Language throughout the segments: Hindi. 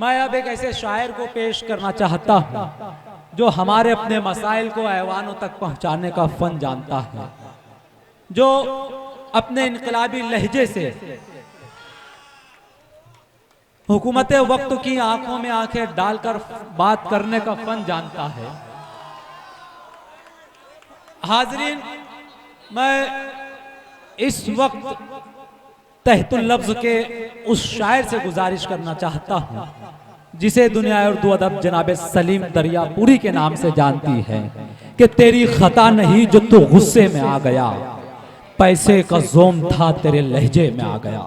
मैं अब एक ऐसे शायर को पेश करना चाहता हूँ जो हमारे अपने मसाइल को ऐवानों तक पहुँचाने का फन जानता है, जो अपने इनकलाबी लहजे से हुकूमत वक्त की आंखों में आंखें डालकर बात करने का फन जानता है। हाजरीन, मैं इस वक्त तहतुल लफ्ज के उस शायर से गुजारिश करना चाहता हूँ जिसे दुनिया उर्दू अदब जनाब सलीम दरियापुरी के नाम से जानती है कि तेरी खता नहीं जो तू गुस्से में आ गया, पैसे का जोम था तेरे लहजे में आ गया।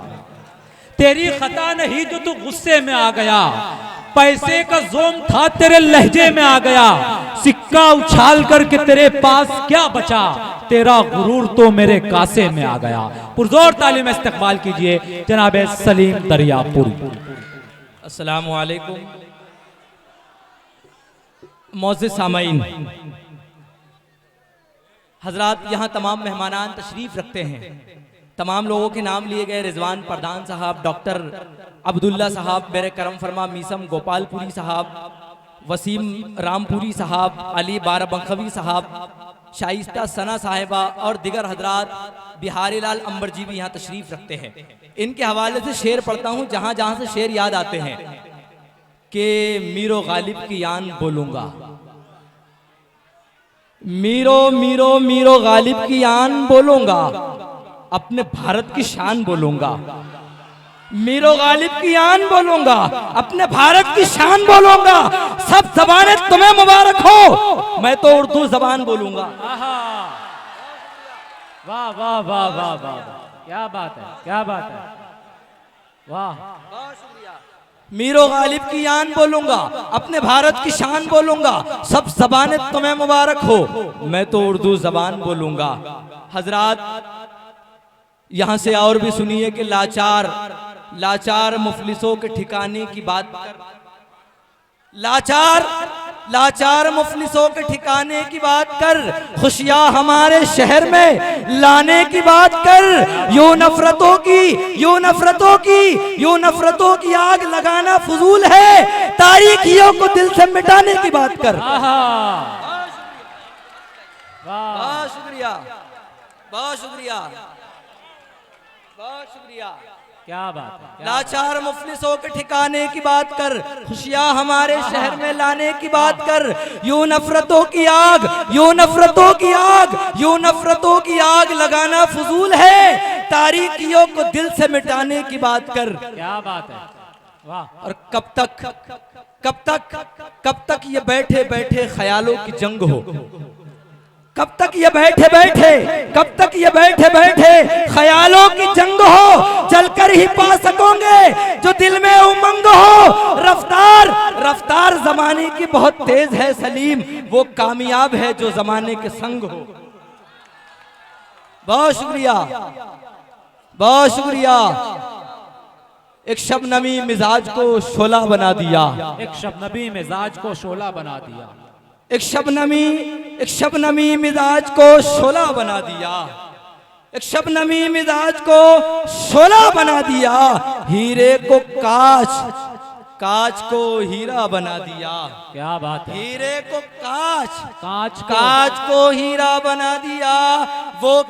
तेरी खता नहीं जो तू गुस्से में आ गया, पैसे का जोम था तेरे लहजे में आ गया। सिक्का उछाल करके तेरे पास क्या बचा, तेरा गुरूर तो मेरे कासे में आ गया। पुरजोर तालीम इस्तकबाल कीजिए जनाब सलीम दरियापुरी। अस्सलामु अलैकुम मौज़िज़ सामाईन हजरात, यहाँ तमाम मेहमानान तशरीफ रखते हैं। तमाम लोगों के नाम लिए गए, रिजवान प्रधान साहब, डॉक्टर अब्दुल्ला साहब, मेरे करम फरमा मीसम गोपालपुरी साहब, वसीम रामपुरी साहब, अली बाराबंखवी साहब, शाइस्ता सना साहिबा और दिगर हजरात बिहारी लाल अंबर जी भी यहाँ तशरीफ रखते हैं। इनके हवाले से शेर पढ़ता हूँ, जहाँ जहाँ से शेर याद आते हैं कि मीरो गालिब की यान बोलूँगा, मीरो मीरो मीरो गालिब की यान बोलूँगा, अपने भारत की शान बोलूँगा। मीरो गालिब की यान बोलूँगा, अपने भारत की शान बोलूँगा। सब जबानें तुम्हें मुबारक हो, मैं तो उर्दू जबान बोलूँगा। वाह वाह वाह वाह वाह, क्या बात है, क्या बात है, वाह। मीरो गालिब की यान बोलूँगा, अपने भारत की शान बोलूँगा। सब जबानें तुम्हें मुबारक हो, मैं तो उर्दू जबान बोलूँगा। हजरात, यहाँ से और भी सुनिए कि लाचार मुफलिसों के ठिकाने की बात कर, लाचार मुफलिसों के ठिकाने की बात कर, खुशियां हमारे शहर में लाने की बात कर। यूं नफरतों की आग लगाना फजूल है, तारीखियों को दिल से मिटाने की बात कर। बहुत शुक्रिया, बहुत शुक्रिया, बहुत शुक्रिया। क्या बात है, लाचार मुफलिसों के ठिकाने की बात कर, खुशियां हमारे शहर में लाने की बात कर। यूं नफरतों की आग लगाना फजूल है, तारीखियों को दिल से मिटाने की बात कर। क्या बात है, वाह। और कब तक ये बैठे बैठे ख्यालों की जंग हो, कब तक ये बैठे बैठे ख्यालों की जंग हो। चलकर ही पा सकोगे जो दिल में उमंग हो। रफ्तार जमाने की बहुत तेज है सलीम, वो कामयाब है जो जमाने के संग हो। बहुत शुक्रिया, बहुत शुक्रिया। एक शबनमी मिजाज को शोला बना दिया, एक शबनमी मिजाज को शोला बना दिया, एक शबनमी मिजाज को शोला बना दिया, एक शबनमी मिजाज को शोला बना दिया। हीरे को कांच को हीरा बना दिया। क्या बात है, हीरे को कांच को को हीरा बना दिया। वो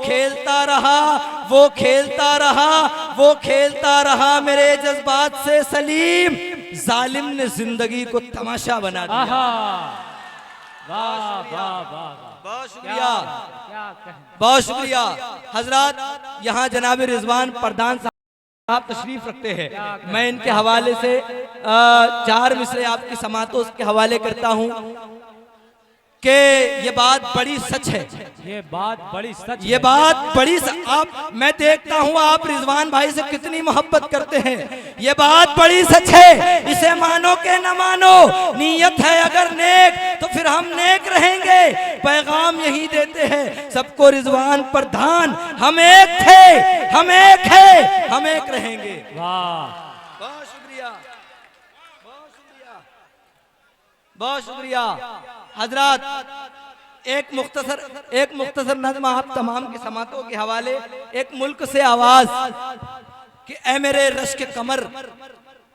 खेलता रहा मेरे जज्बात से सलीम, जालिम ने जिंदगी को तमाशा बना दिया। वाह वाह वाह, बहुत शुक्रिया, क्या बहुत शुक्रिया। हजरात, यहाँ जनाब रिजवान प्रधान साहब तशरीफ रखते हैं। मैं इनके हवाले से 4 मिसरे आपकी समातों के हवाले करता हूँ कि ये बात बड़ी सच है, ये बात बड़ी सच, ये बात बड़ी आप, मैं देखता हूँ आप रिजवान भाई से कितनी मोहब्बत करते हैं। ये बात बड़ी सच है, इसे मानो के न मानो, नीयत है अगर नेक तो फिर हम नेक रहेंगे। पैगाम यही देते हैं सबको रिजवान प्रधान, हम एक थे, हम एक है, हम एक रहेंगे। वाह, बहुत शुक्रिया, बहुत शुक्रिया, बहुत शुक्रिया। हजरात, एक मुख्तसर नज़्म आप तमाम की समातों के हवाले। एक मुल्क से आवाज कि ऐ मेरे रश्क कमर,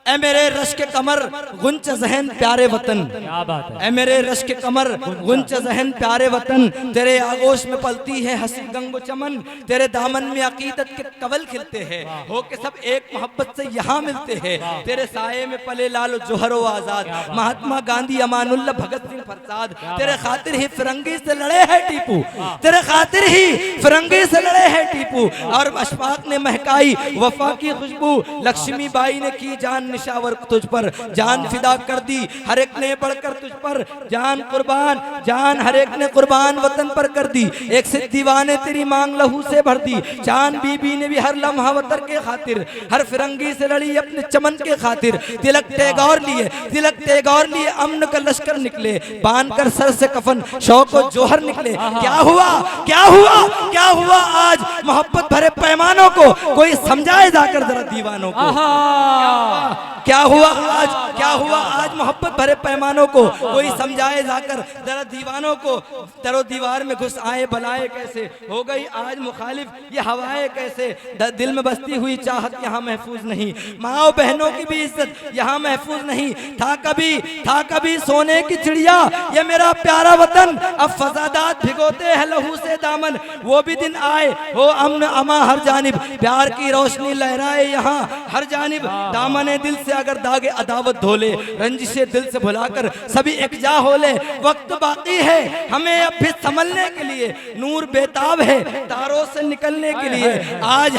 ए मेरे रश के कमर गुंच जहन प्यारे वतन, क्या बात है। ए मेरे रश के कमर गुंच जहन प्यारे वतन, तेरे आगोश में पलती है हंसी गंगो चमन, तेरे दामन में अकीदत के कवल खिलते हैं, हो के सब एक मोहब्बत से यहाँ मिलते हैं, तेरे साये में पले लालो जोहरो आजाद, महात्मा गांधी अमानुल्लाह भगत सिंह फरसाद, तेरे खातिर ही फिरंगी से लड़े हैं टीपू, तेरे खातिर ही फिरंगी से लड़े हैं टीपू, और अशफाक ने महकाई वफा की खुशबू, लक्ष्मी बाई ने की जान निशावर तुझ पर, जान फिदा कर दी हर एक ने बढ़कर तुझ पर, जान कुर्बान जान हर एक ने कुर्बान वतन पर कर दी, एक से दीवाने तेरी मांग लहू से भर दी, जान बीबी ने भी हर लम्हा वतन के खातिर, हर फिरंगी से लड़ी अपने चमन के खातिर, तिलक टैगोर लिए अमन का लश्कर निकले, बांध कर सर से कफन शौक और जोहर निकले, क्या हुआ क्या हुआ क्या हुआ आज मोहब्बत भरे पैमानों को कोई समझाए जाकर जरा दीवानों को, क्या हुआ आज मोहब्बत भरे पैमानों को कोई समझाए जाकर जरा दीवानों को, दरो दीवार में घुस आए बलाए कैसे, हो गई आज मुखालिफ ये हवाएं कैसे, दिल में बसती हुई चाहत यहाँ महफूज नहीं, माँ बहनों की भी इज्जत यहाँ महफूज नहीं, था कभी सोने की चिड़िया ये मेरा प्यारा वतन, अब फसादात भिगोते हैं लहू से दामन, वो भी दिन आए हो अमन अमा हर जानिब, प्यार की रोशनी लहराए यहाँ हर जानिब, दामने दिल से अगर दागे अदावत धोले, रंजिशे दिल से भुलाकर सभी एकजा हो ले, वक्त बाकी है हमें अब भी संभलने के लिए, नूर बेताब है तारों से निकलने के लिए, आज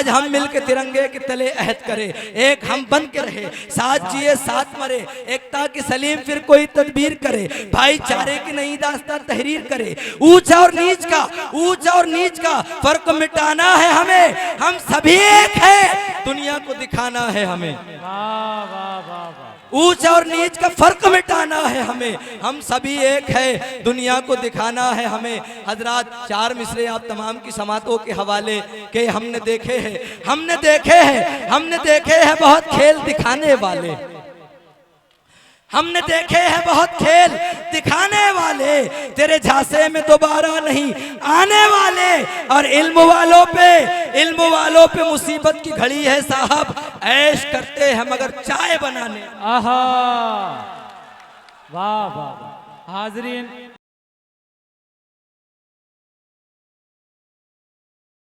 हम मिलकर तिरंगे के तले अहद करें, एक हम बन के रहे, साथ जिए साथ मरे, एकता की सलीम फिर कोई तदबीर करे, भाईचारे की नई दास्तां तहरीर करे, ऊंचा और नीच का फर्क मिटाना है हमें, हम सभी एक हैं दुनिया को दिखाना है हमें, ऊंच और नीच का फर्क मिटाना है हमें, हम सभी एक है दुनिया को दिखाना है हमें। हजरात, 4 मिसरे आप तमाम की समातों के हवाले के हमने देखे हैं बहुत खेल दिखाने वाले, हमने देखे हैं बहुत खेल दिखाने वाले, तेरे झांसे में दोबारा नहीं आने वाले, और इल्म वालों पे मुसीबत की घड़ी है साहब, ऐश करते हैं मगर चाय बनाने। आहा, वाह वाह। हाजरीन,